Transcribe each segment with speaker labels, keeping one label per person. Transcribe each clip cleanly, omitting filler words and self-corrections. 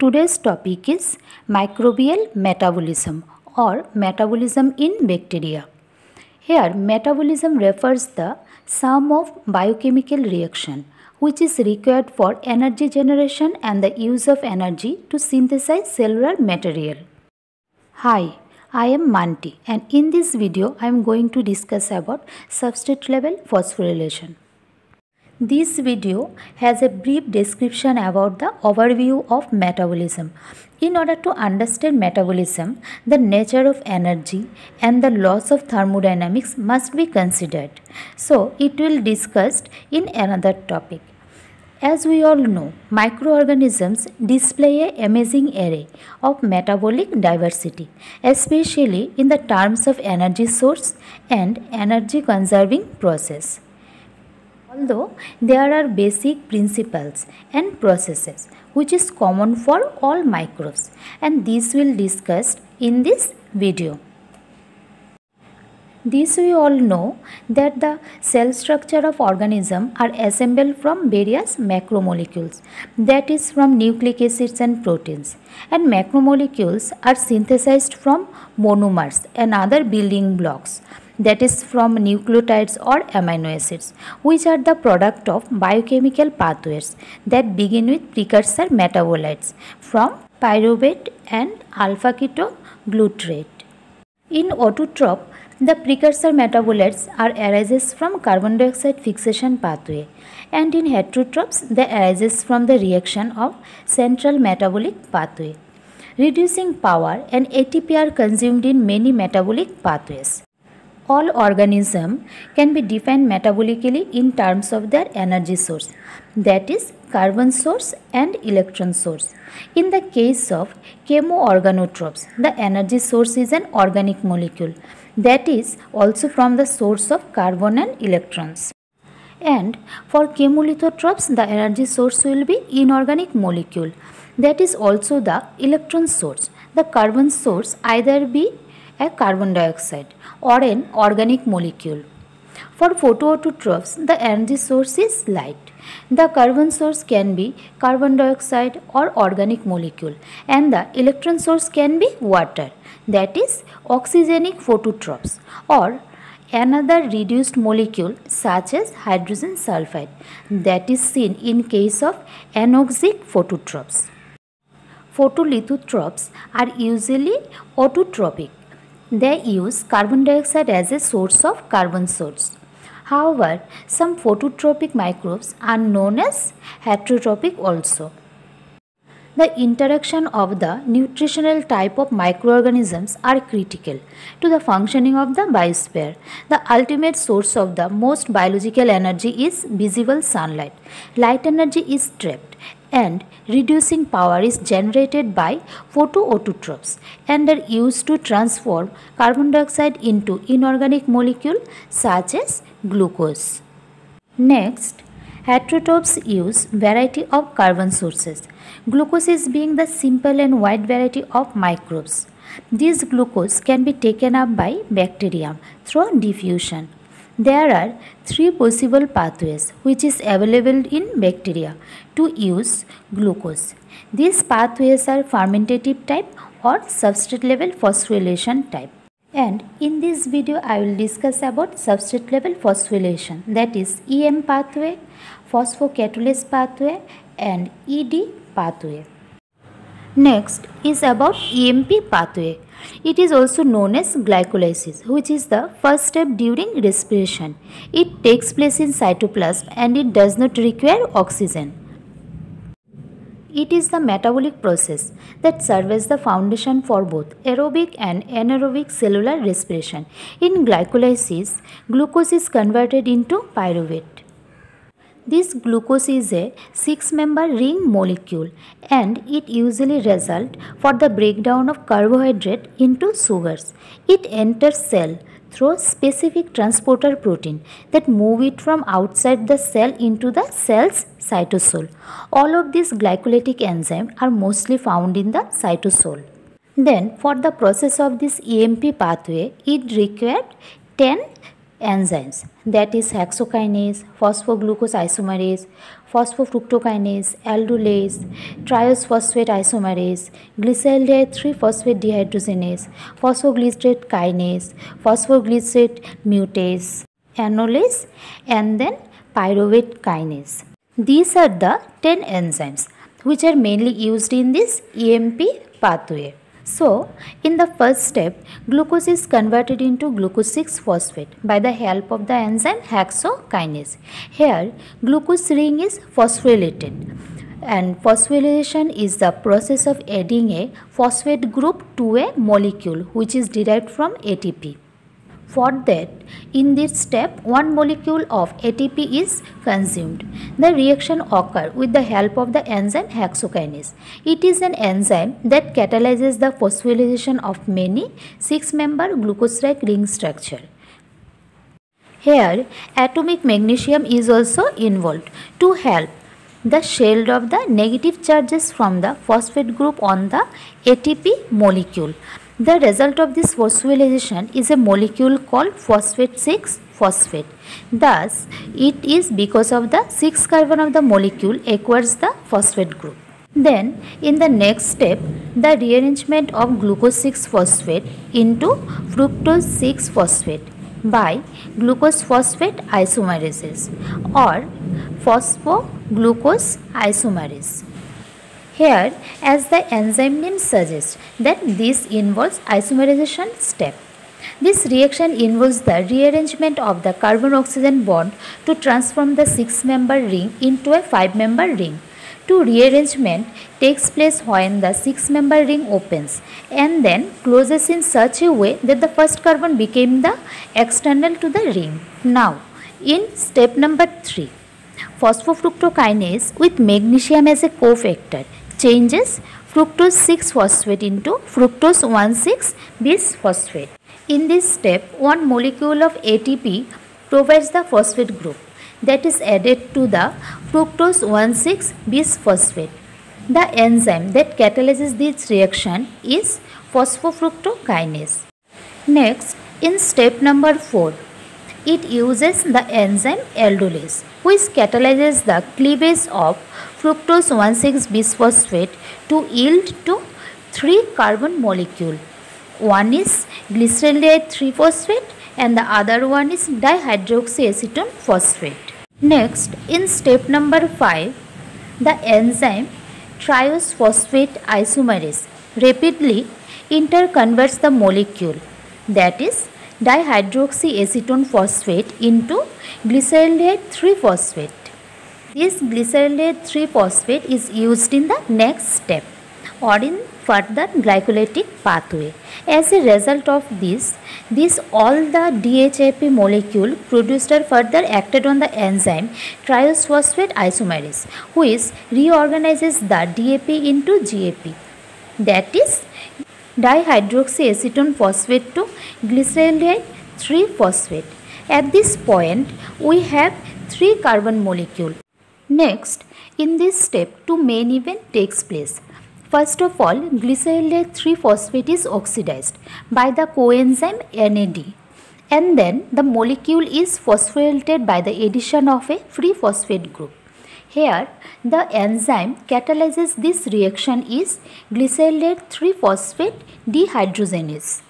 Speaker 1: Today's topic is microbial metabolism or metabolism in bacteria. Here metabolism refers the sum of biochemical reaction which is required for energy generation and the use of energy to synthesize cellular material. Hi, I am Manti and in this video I am going to discuss about substrate level phosphorylation. This video has a brief description about the overview of metabolism. In order to understand metabolism, the nature of energy and the laws of thermodynamics must be considered. So, it will be discussed in another topic. As we all know, microorganisms display an amazing array of metabolic diversity, especially in the terms of energy source and energy conserving process. Although there are basic principles and processes which is common for all microbes, and this will discussed in this video. This we all know that the cell structure of organism are assembled from various macromolecules, that is from nucleic acids and proteins, and macromolecules are synthesized from monomers and other building blocks, that is from nucleotides or amino acids, which are the product of biochemical pathways that begin with precursor metabolites from pyruvate and alpha ketoglutarate. In autotroph, the precursor metabolites are arises from carbon dioxide fixation pathway, and in heterotrophs they arises from the reaction of central metabolic pathway. Reducing power and ATP are consumed in many metabolic pathways. All organisms can be defined metabolically in terms of their energy source, that is carbon source and electron source. In the case of chemoorganotrophs, the energy source is an organic molecule, that is also from the source of carbon and electrons. And for chemolithotrophs, the energy source will be inorganic molecule, that is also the electron source. The carbon source either be a carbon dioxide or an organic molecule. For photoautotrophs, the energy source is light. The carbon source can be carbon dioxide or organic molecule, and the electron source can be water, that is oxygenic phototrophs, or another reduced molecule such as hydrogen sulfide, that is seen in case of anoxic phototrophs. Photolithotrophs are usually autotrophic. They use carbon dioxide as a source of carbon source. However, some phototrophic microbes are known as heterotrophic also. The interaction of the nutritional type of microorganisms are critical to the functioning of the biosphere. The ultimate source of the most biological energy is visible sunlight. Light energy is trapped and reducing power is generated by photoautotrophs and are used to transform carbon dioxide into inorganic molecule such as glucose. Next, heterotrophs use variety of carbon sources. Glucose is being the simple and wide variety of microbes. This glucose can be taken up by bacterium through diffusion. There are three possible pathways which is available in bacteria to use glucose. These pathways are fermentative type or substrate level phosphorylation type. And in this video I will discuss about substrate level phosphorylation, that is EM pathway, phosphocatalysis pathway and ED pathway. Next is about EMP pathway. It is also known as glycolysis, which is the first step during respiration. It takes place in cytoplasm and it does not require oxygen. It is the metabolic process that serves as the foundation for both aerobic and anaerobic cellular respiration. In glycolysis, glucose is converted into pyruvate. This glucose is a 6-member ring molecule and it usually results for the breakdown of carbohydrate into sugars. It enters cell through specific transporter protein that move it from outside the cell into the cell's cytosol. All of these glycolytic enzymes are mostly found in the cytosol. Then for the process of this EMP pathway, it required 10 enzymes, that is hexokinase, phosphoglucose isomerase, phosphofructokinase, aldolase, triose-phosphate isomerase, glyceraldehyde 3-phosphate dehydrogenase, phosphoglycerate kinase, phosphoglycerate mutase, anolase, and then pyruvate kinase. These are the 10 enzymes which are mainly used in this EMP pathway. So, in the first step, glucose is converted into glucose 6-phosphate by the help of the enzyme hexokinase. Here, glucose ring is phosphorylated, and phosphorylation is the process of adding a phosphate group to a molecule which is derived from ATP. For that, in this step, one molecule of ATP is consumed. The reaction occurs with the help of the enzyme hexokinase. It is an enzyme that catalyzes the phosphorylation of many 6-member glucose-like ring structure. Here, atomic magnesium is also involved to help the shield of the negative charges from the phosphate group on the ATP molecule. The result of this phosphorylation is a molecule called phosphate 6-phosphate. Thus, it is because of the 6 carbon of the molecule acquires the phosphate group. Then, in the next step, the rearrangement of glucose 6-phosphate into fructose 6-phosphate by glucose phosphate isomerases or phosphoglucose isomerase. Here, as the enzyme name suggests, that this involves isomerization step. This reaction involves the rearrangement of the carbon-oxygen bond to transform the 6-member ring into a 5-member ring. To rearrangement takes place when the 6-member ring opens and then closes in such a way that the first carbon became the external to the ring. Now, in step number 3, phosphofructokinase with magnesium as a cofactor changes fructose 6-phosphate into fructose 1,6-bisphosphate. In this step, one molecule of ATP provides the phosphate group that is added to the fructose 1,6-bisphosphate. The enzyme that catalyzes this reaction is phosphofructokinase. Next, in step number 4, it uses the enzyme aldolase, which catalyzes the cleavage of fructose 1,6-bisphosphate to yield to 3 carbon molecule. One is glyceraldehyde 3-phosphate and the other one is dihydroxyacetone phosphate. Next, in step number 5, the enzyme triose-phosphate isomerase rapidly interconverts the molecule, that is dihydroxyacetone phosphate, into glyceraldehyde 3-phosphate. This glyceraldehyde 3-phosphate is used in the next step or in further glycolytic pathway. As a result of this all the DHAP molecule produced are further acted on the enzyme triose-phosphate isomerase, which reorganizes the DAP into GAP, that is dihydroxyacetone phosphate to glyceraldehyde 3-phosphate. At this point, we have 3 carbon molecule. Next, in this step, 2 main event takes place. First of all, glyceraldehyde 3-phosphate is oxidized by the coenzyme NAD, and then the molecule is phosphorylated by the addition of a free phosphate group. Here, the enzyme catalyzes this reaction is glyceraldehyde 3-phosphate dehydrogenase.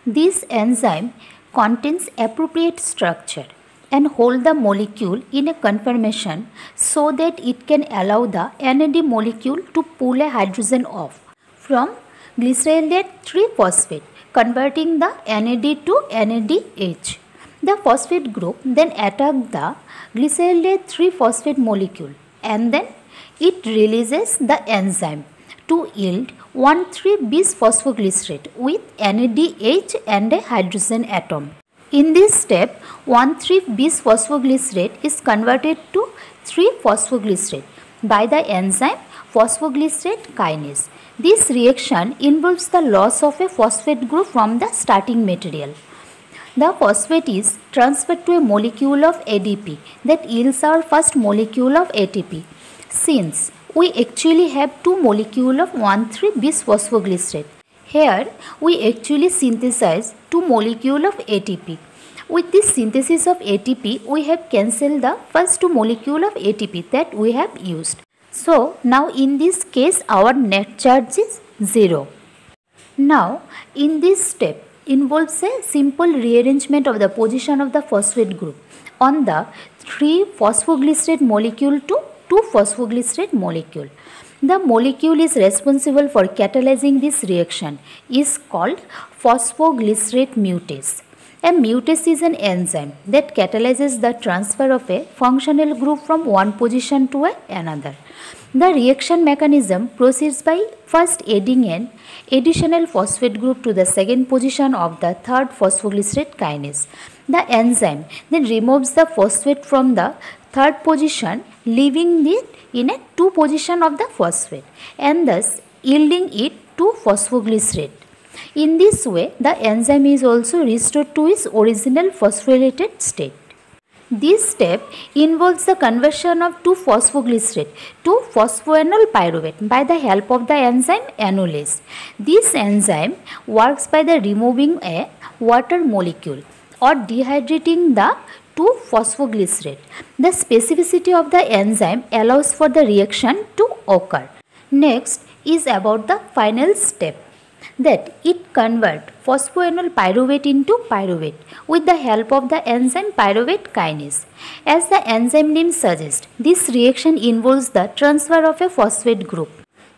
Speaker 1: This enzyme contains appropriate structure and hold the molecule in a conformation so that it can allow the NAD molecule to pull a hydrogen off from glyceraldehyde 3-phosphate, converting the NAD to NADH. The phosphate group then attacks the glyceraldehyde 3-phosphate molecule and then it releases the enzyme to yield 1,3-bisphosphoglycerate with NADH and a hydrogen atom. In this step, 1,3-bisphosphoglycerate is converted to 3-phosphoglycerate by the enzyme phosphoglycerate kinase. This reaction involves the loss of a phosphate group from the starting material. The phosphate is transferred to a molecule of ADP that yields our first molecule of ATP. Since we actually have 2 molecules of 1,3-bisphosphoglycerate, here we actually synthesize 2 molecules of ATP. With this synthesis of ATP, we have cancelled the first two molecules of ATP that we have used. So now in this case our net charge is 0. Now in this step involves a simple rearrangement of the position of the phosphate group on the 3-phosphoglycerate molecule to 2-phosphoglycerate molecule. The molecule is responsible for catalyzing this reaction is called phosphoglycerate mutase. A mutase is an enzyme that catalyzes the transfer of a functional group from one position to another. The reaction mechanism proceeds by first adding an additional phosphate group to the second position of the 3rd phosphoglycerate kinase. The enzyme then removes the phosphate from the 3rd position, leaving it in a 2 position of the phosphate and thus yielding it to phosphoglycerate. In this way, the enzyme is also restored to its original phosphorylated state. This step involves the conversion of 2-phosphoglycerate to phosphoenol pyruvate by the help of the enzyme enolase. This enzyme works by the removing a water molecule or dehydrating the 2-phosphoglycerate. The specificity of the enzyme allows for the reaction to occur. Next is about the final step, that it converts phosphoenol pyruvate into pyruvate with the help of the enzyme pyruvate kinase. As the enzyme name suggests, this reaction involves the transfer of a phosphate group.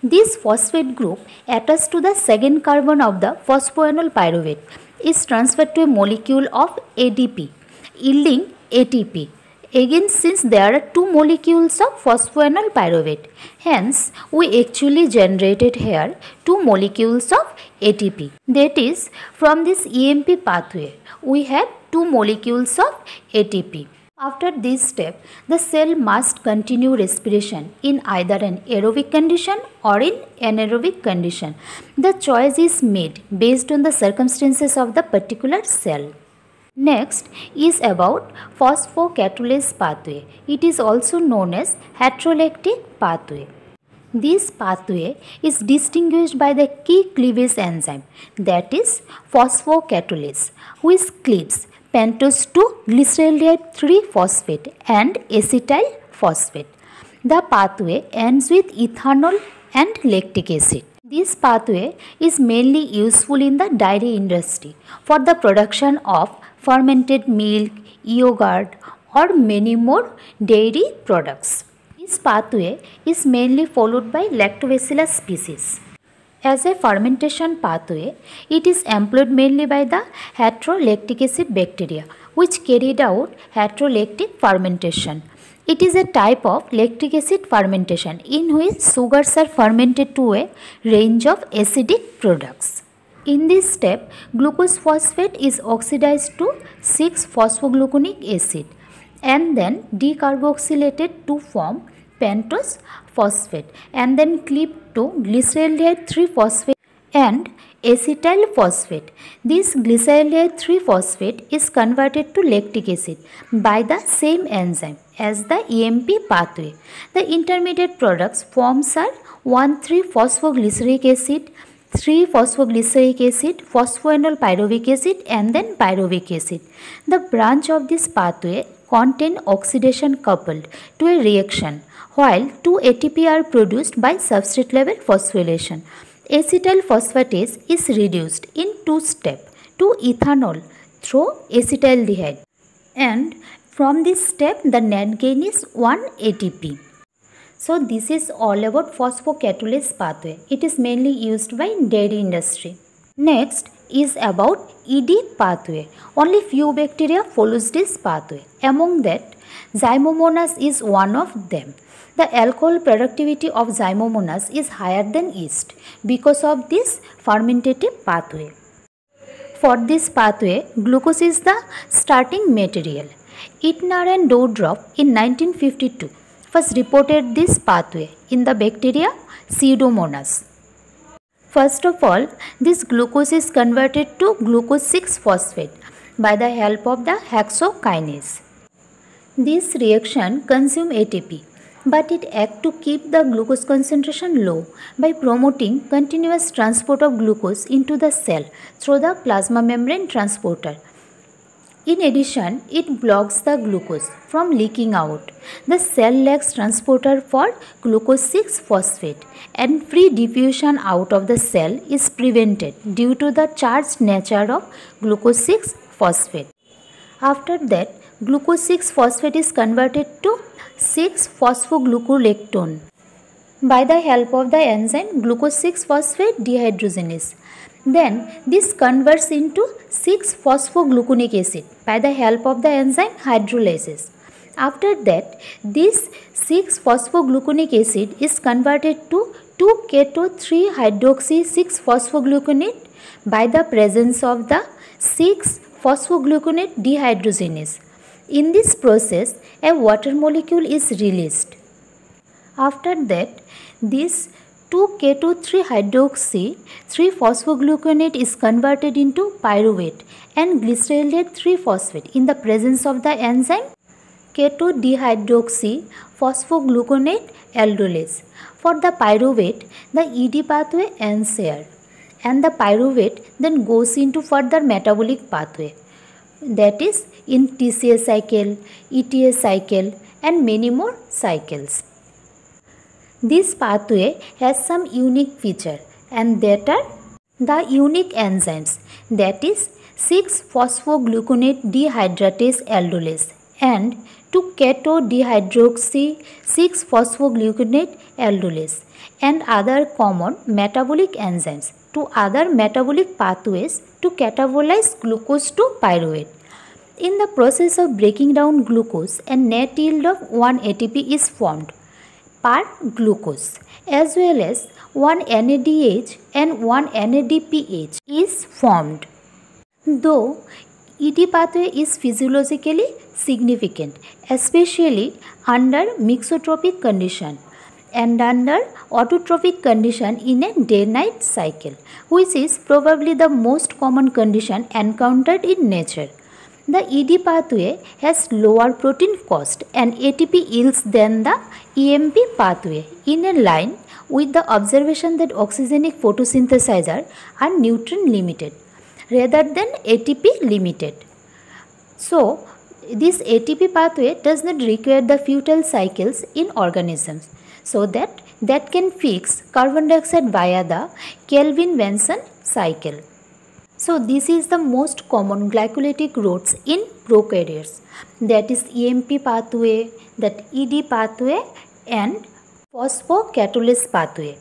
Speaker 1: This phosphate group attached to the second carbon of the phosphoenol pyruvate is transferred to a molecule of ADP, yielding ATP. Again, since there are 2 molecules of phosphoenol pyruvate, hence we actually generated here 2 molecules of ATP. That is, from this EMP pathway, we have 2 molecules of ATP. After this step, the cell must continue respiration in either an aerobic condition or in anaerobic condition. The choice is made based on the circumstances of the particular cell. Next is about phosphocatalysis pathway. It is also known as heterolactic pathway. This pathway is distinguished by the key cleavage enzyme, that is phosphocatalysis, which cleaves pentose to glyceraldehyde 3-phosphate and acetyl phosphate. The pathway ends with ethanol and lactic acid. This pathway is mainly useful in the dairy industry for the production of fermented milk, yogurt, or many more dairy products. This pathway is mainly followed by Lactobacillus species. As a fermentation pathway, it is employed mainly by the heterolactic acid bacteria, which carried out heterolactic fermentation. It is a type of lactic acid fermentation in which sugars are fermented to a range of acidic products. In this step, glucose phosphate is oxidized to 6-phosphogluconic acid and then decarboxylated to form pentose phosphate and then cleaved to glyceraldehyde 3-phosphate and acetyl phosphate. This glyceraldehyde 3-phosphate is converted to lactic acid by the same enzyme as the EMP pathway. The intermediate products forms are 1,3-phosphoglyceric acid, 3-phosphoglyceric acid, phosphoenol pyruvic acid and then pyruvic acid. The branch of this pathway contain oxidation coupled to a reaction while 2 ATP are produced by substrate level phosphorylation. Acetyl phosphatase is reduced in 2 steps to ethanol through acetaldehyde, and from this step the net gain is 1 ATP. So this is all about phosphocatalysis pathway. It is mainly used by dairy industry. Next is about ED pathway. Only few bacteria follows this pathway. Among that, Zymomonas is one of them. The alcohol productivity of Zymomonas is higher than yeast because of this fermentative pathway. For this pathway, glucose is the starting material. Ittner and Dewdorf in 1952 first reported this pathway in the bacteria Pseudomonas. First of all, this glucose is converted to glucose 6-phosphate by the help of the hexokinase. This reaction consumes ATP, but it acts to keep the glucose concentration low by promoting continuous transport of glucose into the cell through the plasma membrane transporter. In addition, it blocks the glucose from leaking out. The cell lacks transporter for glucose 6-phosphate and free diffusion out of the cell is prevented due to the charged nature of glucose 6-phosphate. After that, glucose 6-phosphate is converted to 6-phosphoglucolectone by the help of the enzyme glucose 6-phosphate dehydrogenase. Then this converts into 6-phosphogluconic acid by the help of the enzyme hydrolysis. After that, this 6-phosphogluconic acid is converted to 2-keto-3-hydroxy-6-phosphogluconate by the presence of the 6-phosphogluconate dehydrogenase. In this process, a water molecule is released. After that, this 2-keto-3-hydroxy-3-phosphogluconate is converted into pyruvate and glycerylate 3-phosphate in the presence of the enzyme keto-dehydroxy-phosphogluconate aldolase. For the pyruvate, the ED pathway ends here and the pyruvate then goes into further metabolic pathway, that is in TCA cycle, ETA cycle and many more cycles. This pathway has some unique feature and that are the unique enzymes, that is 6-phosphogluconate dehydratase aldolase and 2-keto-dehydroxy-6-phosphogluconate aldolase and other common metabolic enzymes to other metabolic pathways to catabolize glucose to pyruvate. In the process of breaking down glucose, a net yield of 1 ATP is formed per glucose as well as 1 NADH and 1 NADPH is formed. Though ED pathway is physiologically significant, especially under mixotropic condition and under autotropic condition in a day-night cycle, which is probably the most common condition encountered in nature. The ED pathway has lower protein cost and ATP yields than the EMP pathway, in a line with the observation that oxygenic photosynthesizers are nutrient limited rather than ATP limited. So, this ATP pathway does not require the futile cycles in organisms, so that can fix carbon dioxide via the Kelvin-Benson cycle. So this is the most common glycolytic routes in prokaryotes, that is EMP pathway, that ED pathway and phosphocatalysis pathway.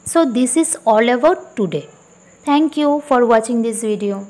Speaker 1: So this is all about today. Thank you for watching this video.